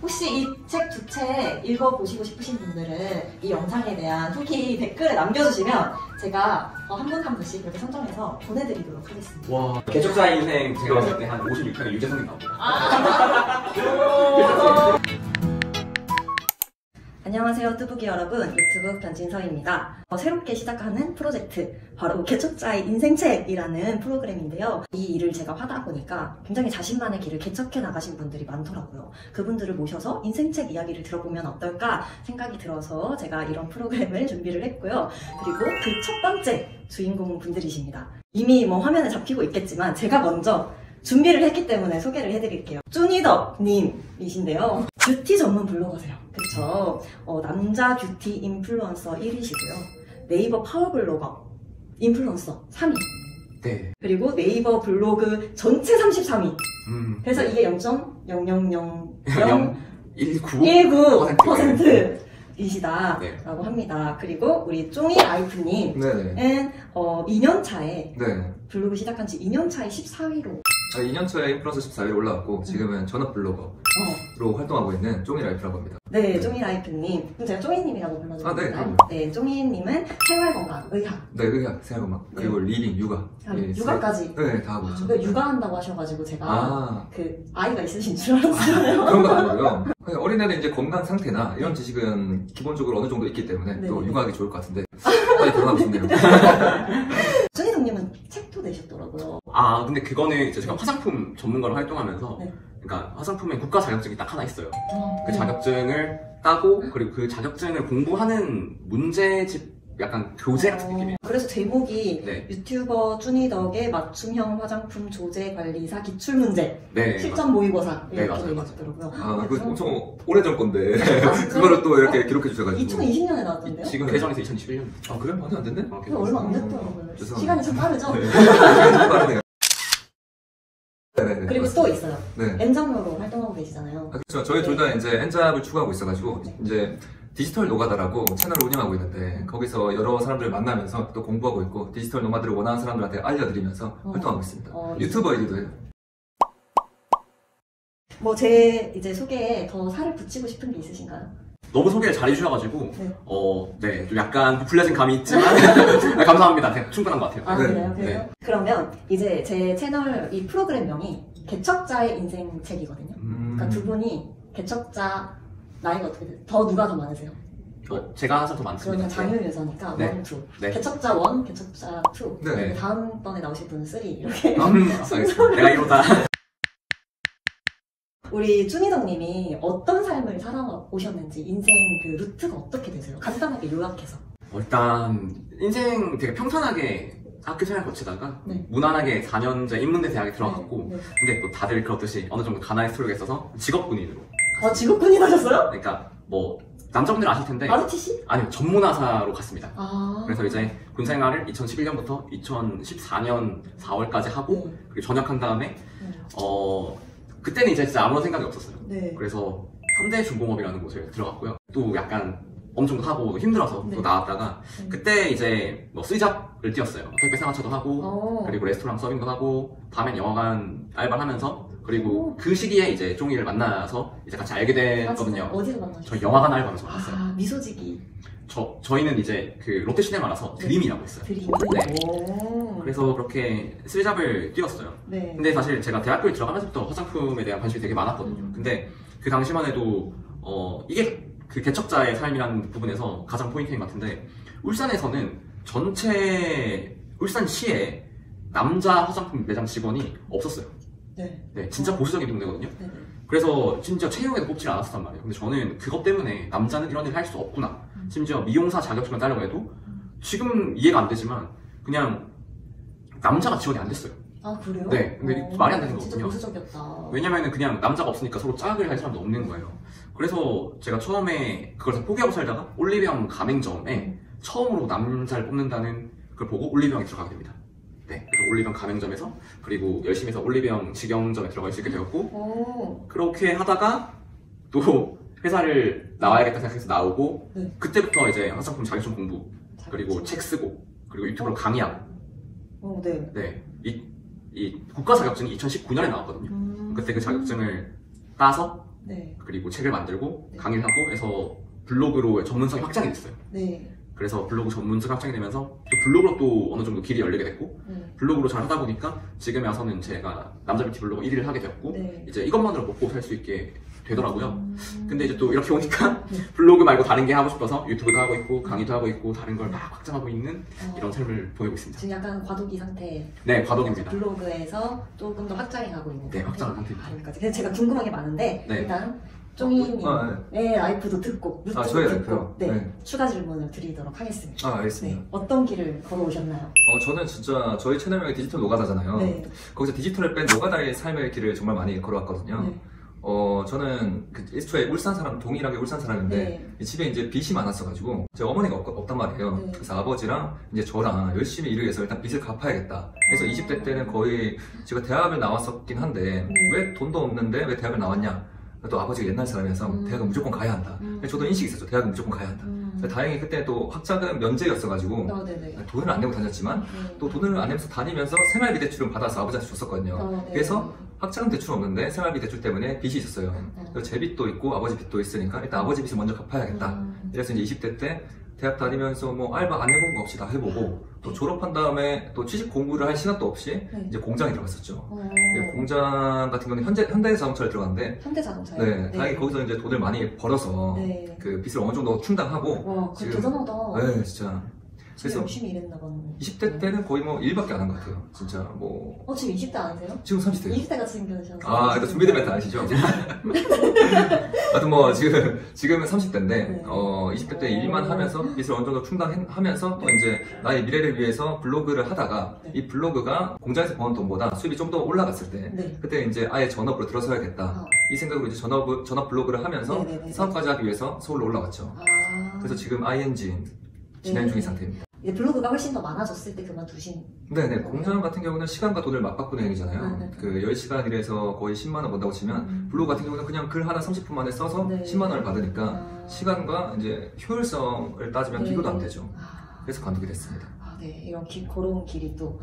혹시 이 책 두 책 읽어보시고 싶으신 분들은 이 영상에 대한 후기 댓글에 남겨주시면 제가 한 분 한 분씩 이렇게 선정해서 보내드리도록 하겠습니다. 와, 개척자 인생 제가 봤을 때 한 56편에 유재석님 나옵니다. 안녕하세요 뚜부기 여러분, 유튜브 변진서입니다. 새롭게 시작하는 프로젝트 바로 개척자의 인생책이라는 프로그램인데요. 이 일을 제가 하다 보니까 굉장히 자신만의 길을 개척해 나가신 분들이 많더라고요. 그분들을 모셔서 인생책 이야기를 들어보면 어떨까 생각이 들어서 제가 이런 프로그램을 준비를 했고요. 그리고 그 첫 번째 주인공 분들이십니다. 이미 화면에 잡히고 있겠지만 제가 먼저 준비를 했기 때문에 소개를 해드릴게요. 쭈니덕 님이신데요. 뷰티 전문 블로거세요. 그쵸? 남자 뷰티 인플루언서 1위시고요. 네이버 파워블로거 인플루언서 3위. 네. 그리고 네이버 블로그 전체 33위. 그래서 이게 0.00019% 이시다라고 합니다. 그리고 우리 쫑이 라이프님은 2년차에 블로그 시작한 지 2년차에 14위로 2년차에 인플루언서 14위로 올라왔고 지금은 전업 블로거로 활동하고 있는 쫑이 라이프라고 합니다. 네, 쫑이 라이프님. 그럼 제가 쫑이님이라고 불러도 될까요? 네, 쫑이님은 생활건강, 의학. 네, 의학, 생활건강. 그리고 리빙, 육아. 육아까지? 네, 다 하고 있죠. 육아한다고 하셔가지고 제가 아이가 있으신 줄 알았어요. 그런 건 아니고요. 어린애는 이제 건강 상태나 이런 지식은 기본적으로 어느 정도 있기 때문에 또 육아하기 좋을 것 같은데 빨리 결혼하고 싶네요. 쭈니동님은 책도 내셨더라고요. 근데 그거는 이제 제가 화장품 전문가로 활동하면서 그러니까 화장품에 국가 자격증이 딱 하나 있어요. 그 자격증을 따고 그리고 그 자격증을 공부하는 문제집 약간 교재 같은 느낌이에요. 그래서 제목이 유튜버 쭈니덕의 맞춤형 화장품 조제 관리사 기출문제 실전 모의고사 이렇게 되어있더라고요. 그 엄청 오래전 건데 그거를 또 이렇게 기록해 주셔가지고 2020년에 나왔던데요? 지금 개정해서 2021년. 그래? 많이 안 됐네? 얼마 안 됐더라고요. 시간이 참 빠르죠? 시간이 좀 빠르네요. 그리고 또 있어요. 엔잡러로 활동하고 계시잖아요. 그렇죠. 저희 둘 다 이제 엔잡을 추구하고 있어가지고 이제 디지털 노가다라고 채널을 운영하고 있는데 거기서 여러 사람들을 만나면서 또 공부하고 있고 디지털 노마드를 원하는 사람들한테 알려드리면서 활동하고 있습니다. 유튜버이기도 해요. 제 이제 소개에 더 살을 붙이고 싶은 게 있으신가요? 너무 소개를 잘 해주셔가지고 좀 약간 부풀려진 감이 있지만 감사합니다. 충분한 것 같아요. 그래요? 그러면 이제 제 채널 이 프로그램명이 개척자의 인생책이거든요. 그러니까 두 분이 개척자 나이가 어떻게 돼요? 누가 더 많으세요? 제가 한살 더 많습니다. 그러면 장유 유서니까 1, 2 개척자 1, 개척자 2 다음번에 나오실 분은 3 이렇게 내가 이러다 우리 쭈니덕님이 어떤 삶을 살아오셨는지 인생 그 루트가 어떻게 되세요? 간단하게 요약해서. 일단 인생 되게 평탄하게 학교 생활 거치다가 무난하게 4년제 인문대 대학에 들어갔고 근데 또 다들 그렇듯이 어느 정도 가나의 스토리가 있어서 직업군인으로. 직업군인 하셨어요? 그러니까 남자분들 아실 텐데 ROTC? 아니요, 전문화사로 갔습니다. 그래서 이제 군 생활을 2011년부터 2014년 4월까지 하고 그리고 전역한 다음에 그때는 이제 진짜 아무런 생각이 없었어요. 그래서 현대중공업이라는 곳에 들어갔고요. 또 약간 엄청 하고 힘들어서 또 나왔다가 그때 이제 스잡을 뛰었어요. 택배 상하차도 하고 그리고 레스토랑 서빙도 하고 밤엔 영화관 알바를 하면서 그리고 그 시기에 이제 쫑이를 만나서 이제 같이 알게 됐거든요. 어디서 만나셨어요? 저희 영화관 알바하면서 만났어요. 미소지기. 저희는 이제 그 롯데시네마라서 드림이라고 있어요. 드림. 그래서 그렇게 스잡을 뛰었어요. 근데 사실 제가 대학교에 들어가면서부터 화장품에 대한 관심이 되게 많았거든요. 근데 그 당시만 해도 이게 그 개척자의 삶이라는 부분에서 가장 포인트인 것 같은데 울산에서는 전체 울산시에 남자 화장품 매장 직원이 없었어요. 진짜 보수적인 동네거든요. 그래서 심지어 채용에도 뽑지 않았단 말이에요. 근데 저는 그것 때문에 남자는 이런 일을 할 수 없구나. 심지어 미용사 자격증을 따려고 해도 지금 이해가 안 되지만 그냥 남자가 지원이 안 됐어요. 그래요? 네, 근데 말이 안 되는 거거든요. 진짜 보수적이었다. 왜냐면은 그냥 남자가 없으니까 서로 짝을 할 사람도 없는 거예요. 그래서 제가 처음에 그걸 다 포기하고 살다가 올리브영 가맹점에 처음으로 남자를 뽑는다는 걸 보고 올리브영에 들어가게 됩니다. 그래서 올리브영 가맹점에서 그리고 열심히 해서 올리브영 직영점에 들어갈 수 있게 되었고 그렇게 하다가 또 회사를 나와야겠다 생각해서 나오고 그때부터 이제 화장품 자격증 공부 그리고 책 쓰고 그리고 유튜브로 강의하고 이 국가 자격증이 2019년에 나왔거든요. 그때 그 자격증을 따서 네. 그리고 책을 만들고 강의를 하고 해서 블로그로 전문성이 확장이 됐어요. 네. 그래서 블로그 전문성 확장이 되면서 또 블로그로 또 어느 정도 길이 열리게 됐고 블로그로 잘 하다 보니까 지금에 와서는 제가 남자 뷰티 블로그 1위를 하게 되었고 이제 이것만으로 먹고 살 수 있게 되더라고요. 근데 이제 또 이렇게 오니까 블로그 말고 다른 게 하고 싶어서 유튜브도 하고 있고 강의도 하고 있고 다른 걸 막 확장하고 있는 이런 삶을 보내고 있습니다. 지금 약간 과도기 상태. 네, 과도기입니다. 블로그에서 조금 더 확장해 가고 있는. 네, 확장한 상태입니다. 그래서 제가 궁금한 게 많은데 일단 쫑이님의 라이프도 듣고 저희 듣고 추가 질문을 드리도록 하겠습니다. 알겠습니다. 어떤 길을 걸어오셨나요? 저는 진짜 저희 채널명이 디지털 노가다잖아요. 거기서 디지털을 뺀 노가다의 삶의 길을 정말 많이 걸어왔거든요. 저는 애초에 울산 사람, 동일하게 울산 사람인데 집에 이제 빚이 많았어가지고 제 어머니가 없단 말이에요. 그래서 아버지랑 이제 저랑 열심히 일을 해서 일단 빚을 갚아야겠다. 그래서 20대 때는 거의 제가 대학을 나왔었긴 한데 왜 돈도 없는데 왜 대학을 나왔냐? 또 아버지가 옛날 사람이라서 대학은 무조건 가야 한다. 저도 인식이 있었죠. 대학은 무조건 가야 한다. 다행히 그때 또 학자금 면제였어가지고 돈을 안 내고 다녔지만 또 돈을 안 내면서 다니면서 생활비 대출을 받아서 아버지한테 줬었거든요. 그래서 학자금 대출은 없는데 생활비 대출 때문에 빚이 있었어요. 그래서 제 빚도 있고 아버지 빚도 있으니까 일단 아버지 빚을 먼저 갚아야겠다. 그래서 이제 20대 때 대학 다니면서 뭐 알바 안 해본 거 없이 다 해보고 또 졸업한 다음에 또 취직 공부를 할 시간도 없이 이제 공장에 들어갔었죠. 공장 같은 경우는 현대자동차에 들어갔는데 현대자동차요? 다행히 거기서 이제 돈을 많이 벌어서 그 빚을 어느 정도 충당하고 와, 지금 대단하다. 네, 진짜. 그래서 열심히 일했나 봐요. 20대 때는 거의 뭐 일밖에 안 한 것 같아요. 진짜 뭐. 지금 20대 아니세요? 지금 30대요. 20대가 지금 되셨어요. 일단 준비되면 다 아시죠? 하여튼 뭐 지금은 30대인데 20대 때 일만 하면서 빚을 어느 정도 충당하면서 또 이제 나의 미래를 위해서 블로그를 하다가 이 블로그가 공장에서 버는 돈보다 수입이 좀 더 올라갔을 때 그때 이제 아예 전업으로 들어서야겠다. 이 생각으로 이제 전업 블로그를 하면서 사업까지 하기 위해서 서울로 올라왔죠. 그래서 지금 ING 진행 중인 상태입니다. 블로그가 훨씬 더 많아졌을 때 그만두신? 네네. 공장 같은 경우는 시간과 돈을 맞바꾸는 행위잖아요. 그 10시간 일해서 거의 10만 원 번다고 치면 블로그 같은 경우는 그냥 글 하나 30분 만에 써서 10만 원을 받으니까 시간과 이제 효율성을 따지면 비교도 안 되죠. 그래서 관두게 됐습니다. 이런 걸어온 길이 또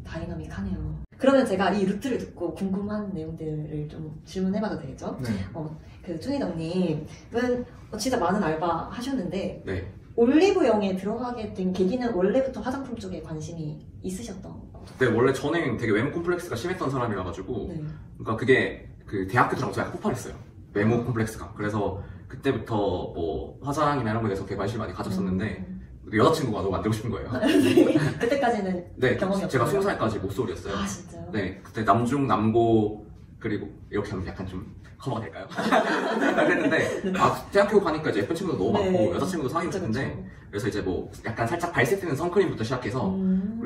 다이나믹하네요. 그러면 제가 이 루트를 듣고 궁금한 내용들을 좀 질문해봐도 되겠죠? 그 쭈니덕님은 진짜 많은 알바 하셨는데 올리브영에 들어가게 된 계기는 원래부터 화장품 쪽에 관심이 있으셨던 거죠? 네, 원래 저는 되게 외모 콤플렉스가 심했던 사람이라가지고 그러니까 그게 그 대학교 들어가서 약간 폭발했어요. 외모 콤플렉스가. 그래서 그때부터 뭐 화장이나 이런 거에 대해서 되게 관심을 많이 가졌었는데 여자친구가 너무 만들고 싶은 거예요. 그때까지는 경험이 없어요? 제가 20살까지 모쏠이었어요. 아, 진짜요? 네, 그때 남중, 남고 그리고 이렇게 하면 약간 좀 커버가 될까요? 그랬는데 대학교 가니까 이제 예쁜 친구도 너무 많고 여자친구도 사귀고 싶은데 그래서 이제 뭐 약간 살짝 발색되는 선크림부터 시작해서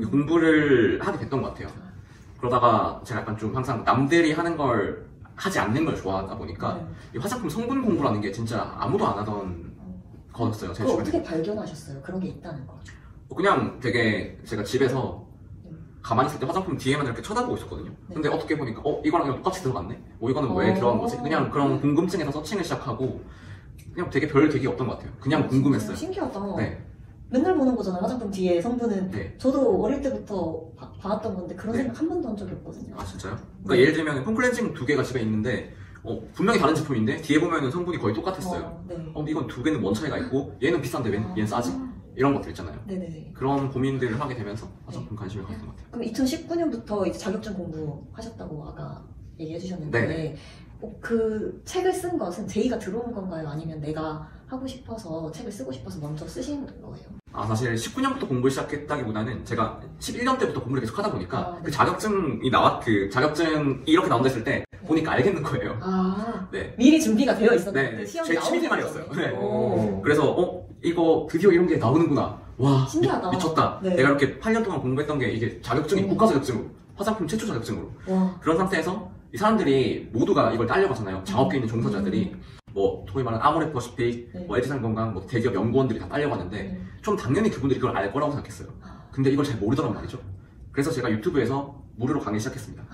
공부를 하게 됐던 것 같아요. 그러다가 제가 약간 좀 항상 남들이 하는 걸 하지 않는 걸 좋아하다 보니까 이 화장품 성분 공부라는 게 진짜 아무도 안 하던 거였어요. 제 주변에. 어떻게 발견하셨어요? 그런 게 있다는 거. 그냥 되게 제가 집에서 가만히 있을 때 화장품 뒤에만 이렇게 쳐다보고 있었거든요. 근데 어떻게 보니까 이거랑 이거 똑같이 들어갔네? 이거는 왜 들어간 거지? 그냥 그런 궁금증에서 서칭을 시작하고 그냥 되게 별 계기 없던 것 같아요. 그냥 궁금했어요. 신기하다. 맨날 보는 거잖아요. 화장품 뒤에 성분은. 저도 어릴 때부터 봐왔던 건데 그런 생각 한 번도 한 적이 없거든요. 아 진짜요? 그러니까 예를 들면 폼클렌징 2개가 집에 있는데 분명히 다른 제품인데 뒤에 보면 성분이 거의 똑같았어요. 이건 2개는 뭔 차이가 있고 얘는 비싼데 왜 얘는 싸지? 이런 것들 있잖아요. 그런 고민들을 하게 되면서 화장품 관심을 가졌던 것 같아요. 그럼 2019년부터 이제 자격증 공부하셨다고 아까 얘기해 주셨는데 그 책을 쓴 것은 제의가 들어온 건가요? 아니면 내가 하고 싶어서 책을 쓰고 싶어서 먼저 쓰신 거예요? 사실 19년부터 공부를 시작했다기보다는 제가 11년 때부터 공부를 계속 하다 보니까 그 자격증이 자격증이 이렇게 나온다 했을 때 보니까 알겠는 거예요. 미리 준비가 되어 있었는데 시험이 제 취미생활이었어요. 그래서 이거 드디어 이런 게 나오는구나. 와, 신기하다. 미쳤다. 내가 이렇게 8년 동안 공부했던 게 이게 자격증이 국가 자격증으로 화장품 최초 자격증으로 그런 상태에서 이 사람들이 모두가 이걸 따려가잖아요. 작업계에 있는 종사자들이 뭐 소위 말하는 아모레퍼시픽, 뭐 LG상건강, 뭐 대기업 연구원들이 다 따려가는데 좀 당연히 그분들이 그걸 알 거라고 생각했어요. 근데 이걸 잘 모르더란 말이죠. 그래서 제가 유튜브에서 무료로 강의 시작했습니다.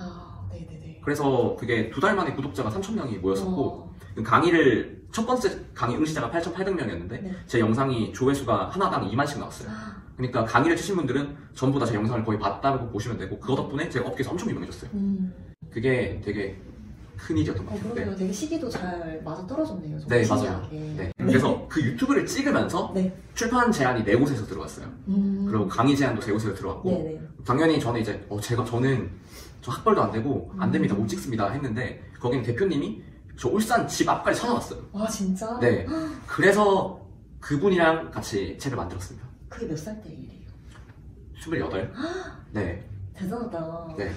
그래서 그게 2달 만에 구독자가 3,000명이 모였었고 강의를 첫 번째 강의 응시자가 8,800명이었는데 제 영상이 조회수가 하나당 2만씩 나왔어요. 그러니까 강의를 치신 분들은 전부 다 제 영상을 거의 봤다고 보시면 되고 그거 덕분에 제가 업계에서 엄청 유명해졌어요. 그게 되게 큰 일이었던 것 같아요. 그러게요. 되게 시기도 잘 맞아 떨어졌네요. 네, 신기하게. 맞아요. 네. 그래서 그 유튜브를 찍으면서 네. 출판 제안이 4곳에서 들어왔어요. 그리고 강의 제안도 3곳에서 들어왔고 네네. 당연히 저는 이제 저는 저 학벌도 안 되고 안 됩니다, 못 찍습니다 했는데 거기는 대표님이 저 울산 집 앞까지 찾아왔어요. 와 진짜? 네. 그래서 그분이랑 같이 책을 만들었습니다. 그게 몇 살 때 일이에요? 28. 네. 대단하다. 네.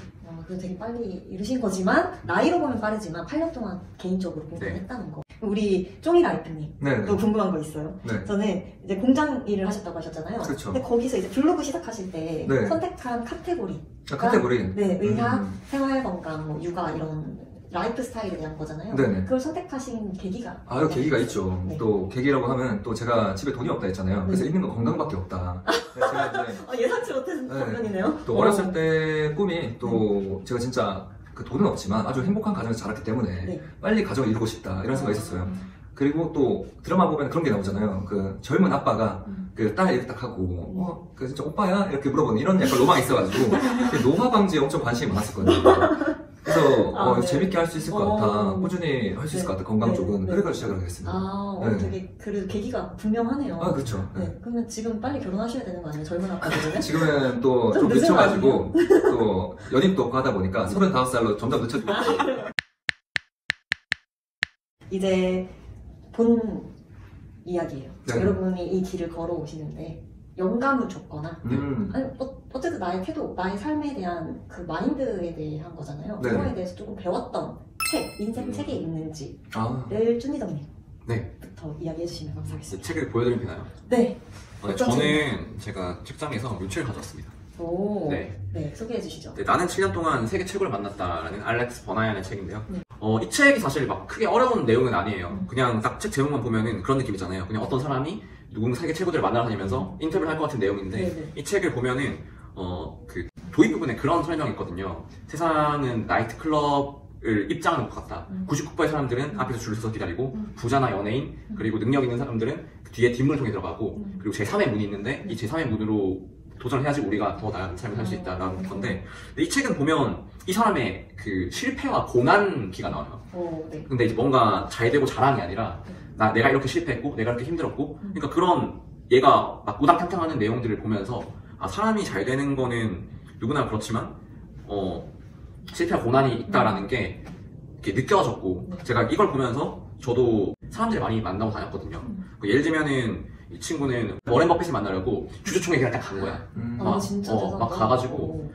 그래도 되게 빨리 이루신 거지만 나이로 보면 빠르지만 8년 동안 개인적으로 공부를 네. 했다는 거. 우리 쫑이라이프님 네. 또 궁금한 거 있어요. 네. 저는 이제 공장 일을 하셨다고 하셨잖아요. 그렇죠. 근데 거기서 이제 블로그 시작하실 때 네. 선택한 카테고리. 카테고리. 네, 의학, 생활건강, 뭐 육아 이런 라이프 스타일에 대한 거잖아요. 네네. 그걸 선택하신 계기가? 계기가 있죠. 네. 또 계기라고 하면 또 제가 집에 돈이 없다 했잖아요. 그래서 있는 건 건강밖에 없다. 그래서 제가 이제 예상치 못한 답변이네요. 또 어렸을 때 꿈이 또 제가 진짜 그 돈은 없지만 아주 행복한 가정에서 자랐기 때문에 네. 빨리 가정을 이루고 싶다 이런 생각이 있었어요. 그리고 또 드라마 보면 그런 게 나오잖아요. 그 젊은 아빠가 그 딸 이렇게 딱 하고 그 진짜 오빠야? 이렇게 물어보는 이런 약간 로망이 있어가지고 노화 방지에 엄청 관심이 많았었거든요. 그래서 네. 재밌게 할 수 있을 것 같아. 꾸준히 할 수 있을 것 같아. 건강 쪽은. 그래서 시작을 하겠습니다. 네. 되게 그래도 계기가 분명하네요. 그렇죠. 네. 그러면 지금 빨리 결혼하셔야 되는 거 아니에요? 젊은 아빠들은? 지금은 또 좀 늦춰가지고 또 연입도 없고 하다 보니까 35살로 점점 늦춰지고 이제 본 이야기예요. 네. 여러분이 이 길을 걸어오시는데 영감을 줬거나 아니, 어쨌든 나의 태도, 나의 삶에 대한 그 마인드에 대한 거잖아요. 네. 그거에 대해서 조금 배웠던 책, 인생 책이 있는지를 쭈니덕님부터 네. 이야기해 주시면 감사하겠습니다. 책을 보여드리면 되나요? 네. 저는 제가 책장에서 묘책을 가져왔습니다. 오. 네. 네, 소개해 주시죠. 네, 나는 7년 동안 세계 최고를 만났다라는 알렉스 버나얀의 책인데요. 네. 이 책이 사실 막 크게 어려운 내용은 아니에요. 그냥 딱 책 제목만 보면은 그런 느낌이잖아요. 그냥 어떤 사람이 누군가 세계 최고들을 만나다니면서 인터뷰를 할 것 같은 내용인데 네네. 이 책을 보면은 그 도입 부분에 그런 설명이 있거든요. 세상은 나이트클럽을 입장하는 것 같다. 99%의 사람들은 앞에서 줄을 서서 기다리고 부자나 연예인 그리고 능력 있는 사람들은 그 뒤에 뒷문을 통해 들어가고 그리고 제3의 문이 있는데 이 제3의 문으로 도전을 해야지 우리가 더 나은 삶을 살 수 있다라는 건데 근데 이 책은 보면 이 사람의 그 실패와 고난기가 나와요. 네. 근데 이제 뭔가 잘 되고 자랑이 아니라 내가 이렇게 실패했고 내가 이렇게 힘들었고 그러니까 그런 얘가 막 우당탕탕하는 내용들을 보면서 사람이 잘 되는 거는 누구나 그렇지만 실패와 고난이 있다라는 게 이렇게 느껴졌고 제가 이걸 보면서 저도 사람들을 많이 만나고 다녔거든요. 예를 들면은 이 친구는 워렌 버핏을 만나려고 주주총회 그냥 딱 간 거야. 진짜 막 가가지고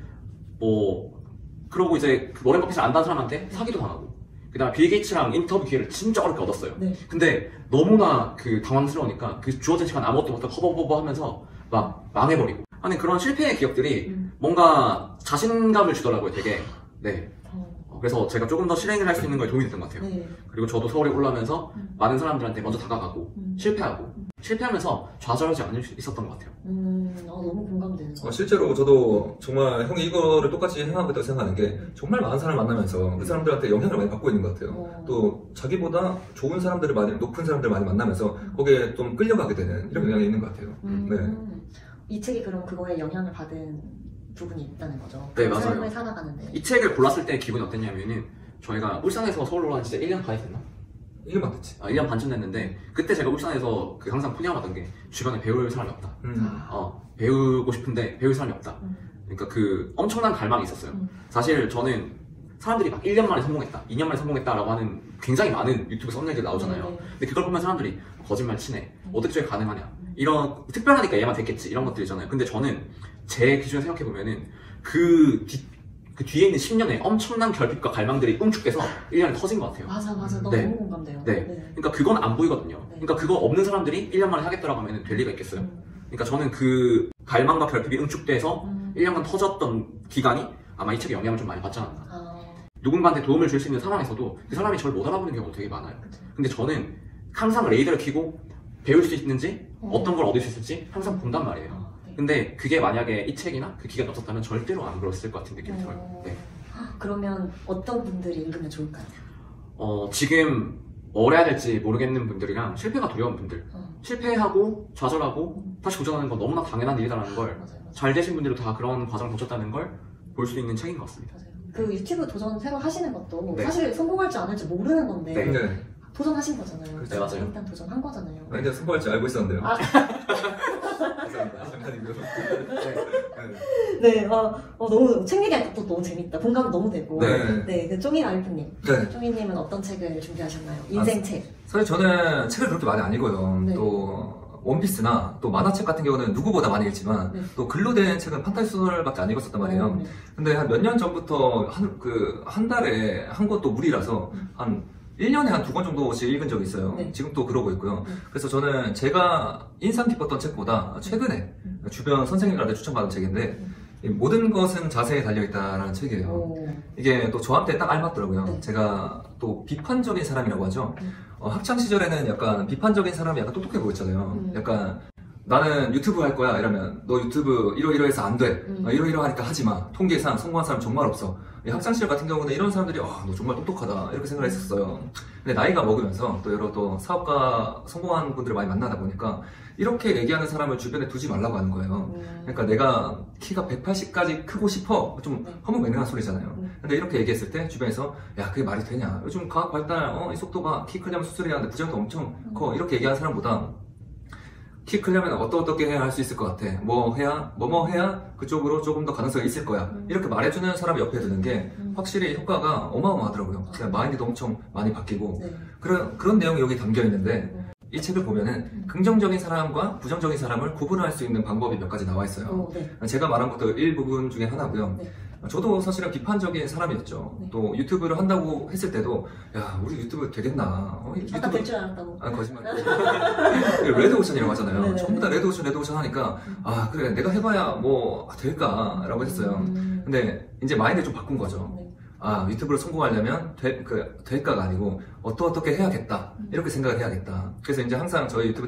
그러고 이제 그 워렌 버핏을 안다는 사람한테 사기도 당하고 그 다음에 빌 게이츠랑 인터뷰 기회를 진짜 어렵게 얻었어요. 네. 근데 너무나 그 당황스러우니까 그 주어진 시간 아무것도 못하고 허버허버 하면서 막 망해버리고 하는 그런 실패의 기억들이 뭔가 자신감을 주더라고요, 되게. 네. 그래서 제가 조금 더 실행을 할 수 있는 거에 도움이 됐던 것 같아요. 네. 그리고 저도 서울에 올라오면서 많은 사람들한테 먼저 다가가고 실패하고 실패하면서 좌절하지 않을 수 있었던 것 같아요. 너무 공감되는 거. 실제로 저도 정말 형이 이거를 똑같이 행하고 있다고 생각하는 게 정말 많은 사람을 만나면서 그 사람들한테 영향을 많이 받고 있는 것 같아요. 또 자기보다 좋은 사람들을 많이, 높은 사람들을 많이 만나면서 거기에 좀 끌려가게 되는 이런 영향이 있는 것 같아요. 네. 이 책이 그럼 그거에 영향을 받은 부분이 있다는 거죠. 네, 맞아요. 삶을 살아가는데. 이 책을 골랐을 때 기분이 어땠냐면은 저희가 울산에서 서울로 온 진짜 1년 반이 됐나? 1년 반 됐지. 1년 반쯤 됐는데 그때 제가 울산에서 항상 푸념하던 게 주변에 배울 사람이 없다. 배우고 싶은데 배울 사람이 없다. 그러니까 그 엄청난 갈망이 있었어요. 사실 저는 사람들이 막 1년 만에 성공했다, 2년 만에 성공했다라고 하는 굉장히 많은 유튜브 썸네일들 나오잖아요. 근데 그걸 보면 사람들이 거짓말 치네, 어떻게 저게 가능하냐, 이런 특별하니까 얘만 됐겠지 이런 것들이잖아요. 근데 저는 제 기준에 생각해보면은 그 뒤에 있는 10년의 엄청난 결핍과 갈망들이 응축돼서 1년에 터진 것 같아요. 맞아. 너무 네. 공감돼요. 네. 그러니까 그건 안 보이거든요. 네. 그러니까 그거 없는 사람들이 1년 만에 하겠다라고 하면 될 리가 있겠어요. 그러니까 저는 그 갈망과 결핍이 응축돼서 1년간 터졌던 기간이 아마 이 책에 영향을 좀 많이 받지 않았나. 누군가한테 도움을 줄 수 있는 상황에서도 그 사람이 저를 못 알아보는 경우가 되게 많아요. 근데 저는 항상 레이더를 켜고 배울 수 있는지 어떤 걸 얻을 수 있을지 항상 본단 말이에요. 근데 그게 만약에 이 책이나 그 기간이 없었다면 절대로 안 그랬을 것 같은 느낌이 들어요. 네. 그러면 어떤 분들이 읽으면 좋을까요? 지금 뭘 해야 될지 모르겠는 분들이랑 실패가 두려운 분들, 실패하고 좌절하고 다시 도전하는 건 너무나 당연한 일이라는 걸 잘 되신 분들도 다 그런 과정을 거쳤다는 걸 볼 수 있는 책인 것 같습니다. 맞아요. 그 유튜브 도전 새로 하시는 것도 사실 성공할지 안 할지 모르는 건데 도전하신 거잖아요. 네, 맞아요. 일단 도전한 거잖아요. 근데 성공할 줄 알고 있었는데요. 감사합니다. 네, 너무 책 얘기하니까 또 너무 재밌다. 공감 너무 되고. 네, 그 쪼미 라이프님. 쪼미님은 어떤 책을 준비하셨나요? 인생책. 사실 저는 책을 그렇게 많이 안 읽어요. 또 원피스나 또 만화책 같은 경우는 누구보다 많이 읽지만 또 글로 된 책은 판타지 소설밖에 안 읽었었단 말이에요. 근데 한 몇 년 전부터 한 달에 한 권도 무리라서 한 1년에 한 2권 정도씩 읽은 적이 있어요. 지금 또 그러고 있고요. 그래서 저는 제가 인상 깊었던 책보다 최근에 주변 선생님들한테 추천받은 책인데 모든 것은 자세에 달려있다라는 책이에요. 이게 또 저한테 딱 알맞더라고요. 제가 또 비판적인 사람이라고 하죠. 학창시절에는 약간 비판적인 사람이 약간 똑똑해 보였잖아요. 약간 나는 유튜브 할 거야 이러면 너 유튜브 이러이러해서 안 돼. 이러이러하니까 하지 마. 통계상 성공한 사람 정말 없어. 학창시절 같은 경우는 이런 사람들이 너 정말 똑똑하다 이렇게 생각을 했었어요. 근데 나이가 먹으면서 또 여러 또 사업가 성공한 분들을 많이 만나다 보니까 이렇게 얘기하는 사람을 주변에 두지 말라고 하는 거예요. 그러니까 내가 키가 180까지 크고 싶어. 좀 허무맹랑한 소리잖아요. 근데 이렇게 얘기했을 때 주변에서 야 그게 말이 되냐. 요즘 과학 발달 이 속도가 키 크려면 수술해야 하는데 부작용도 엄청 커. 이렇게 얘기하는 사람보다 키 크려면 어떻게 해야 할 수 있을 것 같아. 뭐 해야 그쪽으로 조금 더 가능성이 있을 거야. 이렇게 말해주는 사람 옆에 두는 게 확실히 효과가 어마어마하더라고요. 그냥 마인드도 엄청 많이 바뀌고 그런 내용이 여기 담겨 있는데 이 책을 보면은 긍정적인 사람과 부정적인 사람을 구분할 수 있는 방법이 몇 가지 나와 있어요. 제가 말한 것도 일부분 중에 하나고요. 저도 사실은 비판적인 사람이었죠. 또 유튜브를 한다고 했을 때도 야 우리 유튜브 되겠나? 유튜브 될 줄 알았다고. 거짓말. 레드오션이라고 하잖아요. 전부 다 레드오션 하니까 그래 내가 해봐야 뭐 될까라고 했어요. 근데 이제 마인드 좀 바꾼 거죠. 유튜브를 성공하려면 될까가 아니고 어떻게 해야겠다 이렇게 생각을 해야겠다. 그래서 이제 항상 저희 유튜브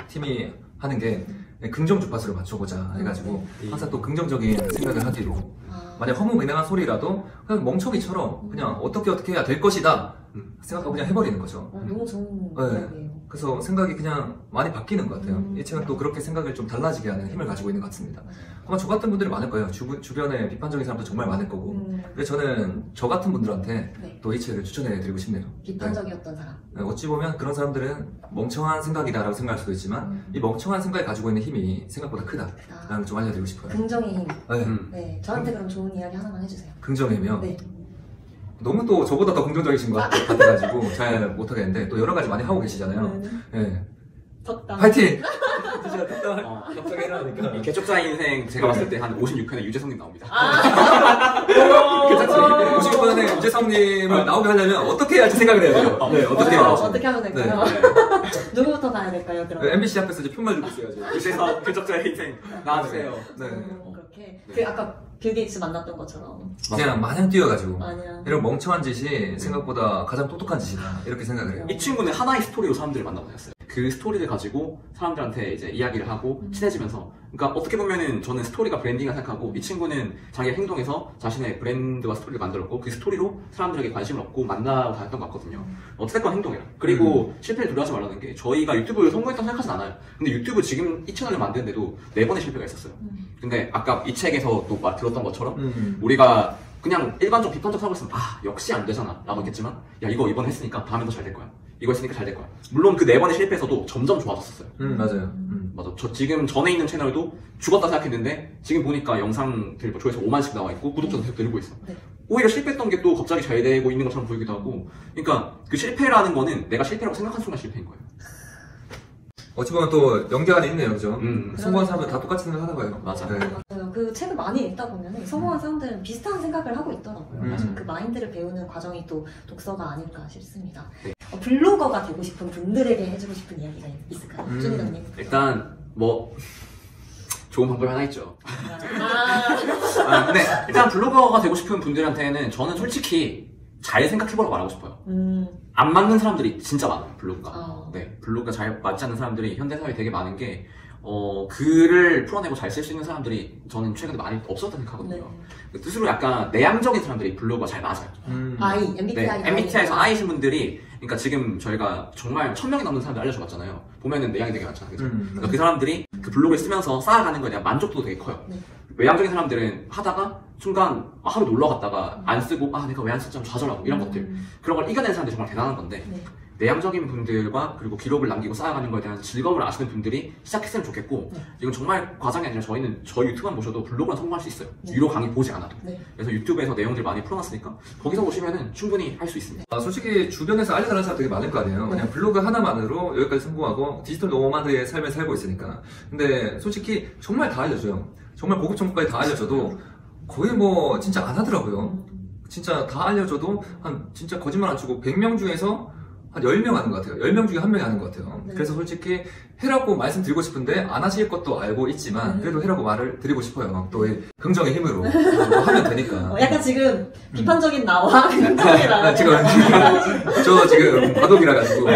팀이 하는 게 긍정 주파수를 맞춰보자 해가지고 항상 또 긍정적인 생각을 하기로 만약 허무맹랑한 소리라도 그냥 멍청이처럼 그냥 어떻게 해야 될 것이다 생각하고 그냥 해버리는 거죠. 너무 좋은 생각이에요. 그래서 생각이 그냥 많이 바뀌는 것 같아요. 이 책은 또 그렇게 생각을 좀 달라지게 하는 힘을 가지고 있는 것 같습니다. 아마 저 같은 분들이 많을 거예요. 주변에 비판적인 사람도 정말 많을 거고. 그래서 저는 저 같은 분들한테 또 이 책을 추천해드리고 싶네요. 비판적이었던 사람. 어찌 보면 그런 사람들은 멍청한 생각이다라고 생각할 수도 있지만 이 멍청한 생각이 가지고 있는 힘이 생각보다 크다라는 걸 좀 알려드리고 싶어요. 긍정의 힘. 네. 저한테 그럼 좋은 이야기 하나만 해주세요. 긍정의 힘이요? 네. 너무 또 저보다 더 긍정적이신 것 같아가지고 잘 못하겠는데 또 여러 가지 많이 하고 계시잖아요. 네. 덕담. 파이팅! 진짜 덕담. 갑자기 이러니까. 이 개척자의 인생 제가 봤을 때 한 56편에 유재석님 나옵니다. 56편에 유재석님을 나오게 하려면 어떻게 해야 할지 생각을 해야 돼요. 어떻게 하면 될까요? 누구부터 가야 될까요, 그럼? MBC 앞에서 이제 편말 주고 있어야죠. 유재석 개척자의 인생 나와주세요. 그렇게 아까 빌 게이츠 만났던 것처럼 그냥 마냥 뛰어가지고 이런 멍청한 짓이 생각보다 가장 똑똑한 짓이다 이렇게 생각을 해요. 이 친구는 하나의 스토리로 사람들을 만나보셨어요. 그 스토리를 가지고 사람들한테 이제 이야기를 하고 친해지면서 그러니까 어떻게 보면은 저는 스토리가 브랜딩이라 생각하고 이 친구는 자기의 행동에서 자신의 브랜드와 스토리를 만들었고 그 스토리로 사람들에게 관심을 얻고 만나고 다녔던 것 같거든요. 어쨌든 행동이에요. 그리고 실패를 두려워하지 말라는 게 저희가 유튜브를 성공했다고 생각하진 않아요. 근데 유튜브 지금 이 채널을 만드는데도 4번의 실패가 있었어요. 근데 아까 이 책에서 또 들었던 것처럼 우리가 그냥 일반적 비판적 사고 있으면 역시 안 되잖아 라고 했겠지만 야 이거 이번에 했으니까 다음엔 더 잘 될 거야. 이거 했으니까 잘 될 거야. 물론 그 4번의 실패에서도 점점 좋아졌었어요. 맞아요. 맞아. 저 지금 전에 있는 채널도 죽었다 생각했는데 지금 보니까 영상들 조회수 5만씩 나와 있고 구독자도 계속 늘고 있어. 오히려 실패했던 게 또 갑자기 잘 되고 있는 것처럼 보이기도 하고. 그러니까 그 실패라는 거는 내가 실패라고 생각한 순간 실패인 거예요. 어찌 보면 또 연계가 있네요, 그죠? 성공한 사람은 다 똑같이 생각하나 봐요. 맞아. 맞아요. 그 책을 많이 읽다 보면 성공한 사람들은 비슷한 생각을 하고 있더라고요. 그 마인드를 배우는 과정이 또 독서가 아닐까 싶습니다. 블로거가 되고 싶은 분들에게 해주고 싶은 이야기가 있을까요? 준희장님. 일단 뭐 좋은 방법이 하나 있죠. 근데 일단 블로거가 되고 싶은 분들한테는 저는 솔직히 잘 생각해보라고 말하고 싶어요. 안 맞는 사람들이 진짜 많아요, 블로그가. 네, 블로그가 잘 맞지 않는 사람들이 현대사회에 되게 많은 게 글을 풀어내고 잘 쓸 수 있는 사람들이 저는 최근에 많이 없었다고 생각하거든요. 뜻으로 약간 내향적인 사람들이 블로그가 잘 맞아요. MBTI. MBTI에서 I신 분들이, 그러니까 지금 저희가 정말 1000명이 넘는 사람들 알려줘봤잖아요. 보면은 내향이 되게 많잖아요. 그죠? 그러니까 그 사람들이 그 블로그를 쓰면서 쌓아가는 거에 대한 만족도도 되게 커요. 외향적인 사람들은 하다가 순간 하루 놀러 갔다가 안 쓰고 내가 왜 안 썼지 하면 좌절하고 이런 것들 그런 걸 이겨내는 사람들이 정말 대단한 건데 네. 내향적인 분들과 그리고 기록을 남기고 쌓아가는 것에 대한 즐거움을 아시는 분들이 시작했으면 좋겠고 네. 이건 정말 과장이 아니라 저희는 저희 유튜브만 보셔도 블로그는 성공할 수 있어요. 네. 유료 강의 보지 않아도. 네. 그래서 유튜브에서 내용들 많이 풀어놨으니까 거기서 보시면은 충분히 할 수 있습니다. 솔직히 주변에서 알려달라는 사람 되게 많을 거 아니에요. 네. 그냥 블로그 하나만으로 여기까지 성공하고 디지털 노마드의 삶을 살고 있으니까. 근데 솔직히 정말 다 알려줘요. 정말 고급 정보까지 다 알려줘도 거의 뭐 진짜 안 하더라고요. 진짜 다 알려줘도 진짜 거짓말 안 치고 100명 중에서 한 10명 하는 것 같아요. 10명 중에 1명이 하는 것 같아요. 네. 그래서 솔직히 해라고 말씀드리고 싶은데 안 하실 것도 알고 있지만 그래도 해라고 말을 드리고 싶어요. 또 이 긍정의 힘으로 하면 되니까. 약간 지금 비판적인 나와 긍정의 나와 지금 저 지금 과도기라 가지고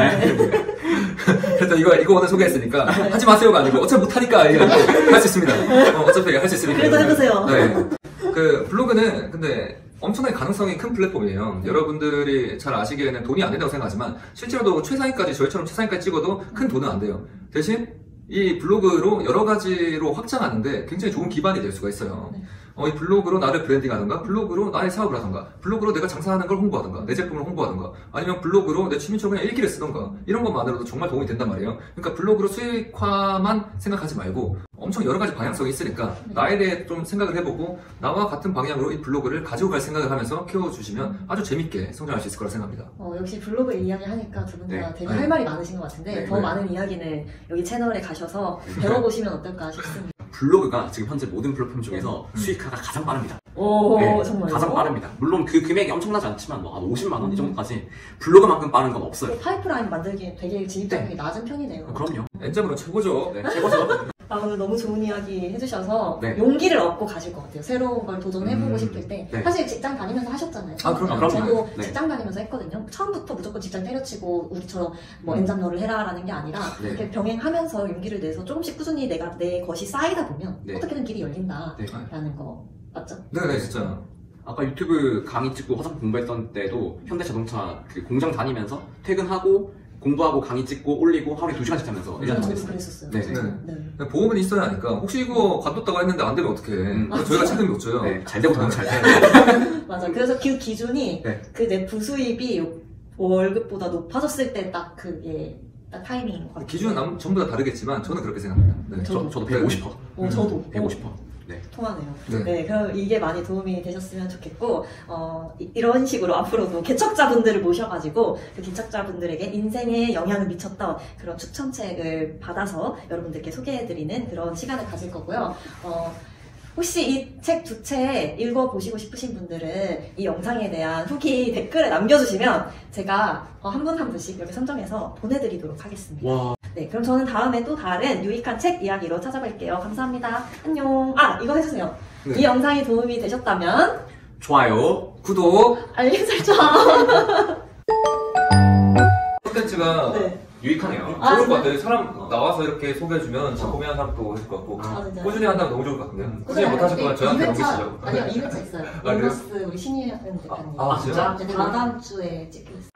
그래서 이거 오늘 소개했으니까 하지 마세요가 아니고 어차피 못하니까 할 수 있습니다. 어차피 할 수 있으니까. 그래도 해보세요. 네. 그 블로그는 근데 엄청나게 가능성이 큰 플랫폼이에요. 여러분들이 잘 아시기에는 돈이 안 된다고 생각하지만 실제로도 최상위까지 저희처럼 최상위까지 찍어도 큰 돈은 안 돼요. 대신 이 블로그로 여러 가지로 확장하는데 굉장히 좋은 기반이 될 수가 있어요. 이 블로그로 나를 브랜딩하던가, 블로그로 나의 사업을 하던가, 블로그로 내가 장사하는 걸 홍보하던가, 내 제품을 홍보하던가, 아니면 블로그로 내 취미처럼 그냥 일기를 쓰던가, 이런 것만으로도 정말 도움이 된단 말이에요. 그러니까 블로그로 수익화만 생각하지 말고 엄청 여러 가지 방향성이 있으니까 나에 대해 좀 생각을 해보고 나와 같은 방향으로 이 블로그를 가지고 갈 생각을 하면서 키워주시면 아주 재밌게 성장할 수 있을 거라 생각합니다. 역시 블로그 이야기 하니까 두 분 다 네. 되게 할 말이 많으신 것 같은데 네. 더 많은 이야기는 여기 채널에 가셔서 배워보시면 어떨까 싶습니다. 블로그가 지금 현재 모든 플랫폼 중에서 수익화가 가장 빠릅니다. 오, 네, 정말요? 가장 빠릅니다. 물론 그 금액이 엄청나지 않지만 뭐 한 50만 원 이 정도까지 블로그만큼 빠른 건 없어요. 파이프라인 만들기 되게 진입장벽이 낮은 편이네요. 그럼요. 엔잡으로 최고죠. 네, 최고죠. 오늘 너무 좋은 이야기 해주셔서 네. 용기를 얻고 가실 것 같아요. 새로운 걸 도전해보고 싶을 때. 네. 사실 직장 다니면서 하셨잖아요. 그럼요. 저도 네. 직장 다니면서 했거든요. 처음부터 무조건 직장 때려치고 우리처럼 뭐 엔잡러를 해라라는 게 아니라 네. 이렇게 병행하면서 용기를 내서 조금씩 꾸준히 내 것이 쌓이다 보면 네. 어떻게든 길이 열린다라는 네. 거 맞죠? 네, 진짜. 아까 유튜브 강의 찍고 화장 공부했던 때도 현대자동차 그 공장 다니면서 퇴근하고 공부하고 강의 찍고 올리고 하루에 2시간씩 하면서 1년 저도 했어요. 그랬었어요. 네. 네. 보험은 있어야 하니까 혹시 이거 관뒀다고 했는데 안 되면 어떡해. 저희가 책임이 못 져요. 네, 잘 되고 너무 잘 돼요. 맞아. 그래서 그 기준이 네. 그 내 부수입이 월급보다 높아졌을 때 딱 그게 딱 타이밍인 것 같아요. 기준은 전부 다 다르겠지만 저는 그렇게 생각합니다. 네. 저도 150%. 저도 150%. 네. 통하네요. 네. 네, 그럼 이게 많이 도움이 되셨으면 좋겠고, 이런 식으로 앞으로도 개척자분들을 모셔가지고, 그 개척자분들에게 인생에 영향을 미쳤던 그런 추천책을 받아서 여러분들께 소개해드리는 그런 시간을 가질 거고요. 혹시 이 책 두 책 읽어보시고 싶으신 분들은 이 영상에 대한 후기 댓글에 남겨주시면 제가 한 분 한 분씩 이렇게 선정해서 보내드리도록 하겠습니다. 와. 네, 그럼 저는 다음에 또 다른 유익한 책 이야기로 찾아뵐게요. 감사합니다. 안녕. 이거 해주세요. 네. 이 영상이 도움이 되셨다면 좋아요. 구독! 알림 설정. 콘텐츠가 네. 유익하네요. 좋을 것 같아요. 사람 나와서 이렇게 소개해주면 고민하는 사람도 있을 것 같고 진짜. 꾸준히 한다면 너무 좋을 것 같은데요. 꾸준히 못하실 거면 저한테 넘기시죠. 아니요, 2회차 있어요. 그래요? 이너스 우리 신희은 대표님. 진짜? 다다음 주에 찍겠습니다.